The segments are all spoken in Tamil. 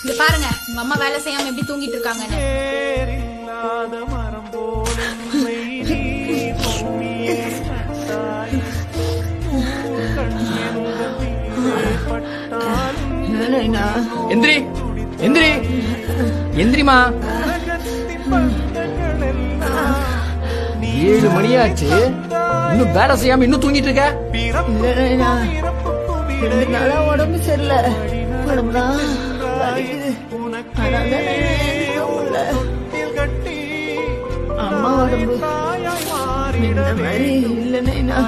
இங்க பாருங்க உங்க அம்மா வேலை செய்யாம எப்படி தூங்கிட்டு இருக்காங்கன்னு. எந்திரி எந்திரி எந்திரிமா. 7 மணியாச்சு, இன்னும் வேலை செய்யாம இன்னும் தூங்கிட்டு இருக்க. உடம்பு சரியில்லை, உடம்புதான் வலிக்குது. அம்மா உடம்பு இந்த மாதிரி இல்லைன்னா.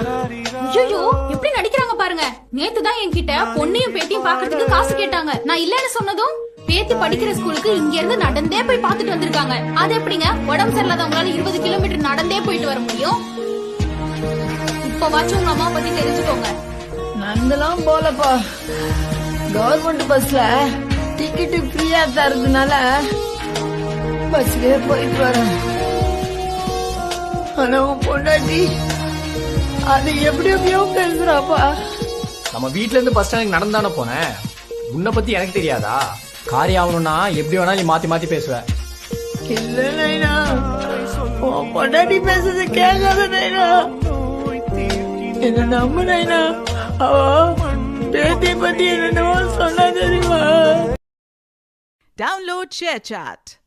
ஐயோ எப்படி நடிக்கிறாங்க பாருங்க. நேத்துதான் என்கிட்ட பொண்ணையும் பேத்தியும் பாக்குறதுக்கு காசு கேட்டாங்க. நான் இல்லன்னு சொன்னதும் பேத்தி படிக்கிற ஸ்கூலுக்கு இங்க இருந்து நடந்தே போய் பாத்துட்டு வந்திருக்காங்க. அது எப்படிங்க உடம்பு சரியில்லாதவங்களால 20 கிலோமீட்டர் நடந்தே போயிட்டு வர முடியும்? இப்ப வாச்சும் உங்க அம்மா பத்தி தெரிஞ்சுக்கோங்க. நடந்தெல்லாம் போலப்பா, கவர்மெண்ட் பஸ்ல டிக்கெட்டு ஃப்ரீயா தரதுனால பஸ்லயே போயிட்டு வரேன். ஆனா உன் பொண்டாட்டி அது எப்படி எப்படியோ பேசுறாப்பா. நம்ம வீட்ல இருந்து பஸ் ஸ்டாண்டுக்கு நடந்தானே போனேன். உன்னை பத்தி எனக்கு தெரியாதா? காரியம் ஆகணும்னா எப்படி வேணாலும் நீ மாத்தி மாத்தி பேசுவ. இல்ல நைனா, உன் பொண்டாட்டி பேசுறது கேட்காத நைனா, என்ன நம்பு நைனா. அவ பேத்தி பத்தி என்னென்னவோ சொன்னா தெரியுமா? Download ShareChat.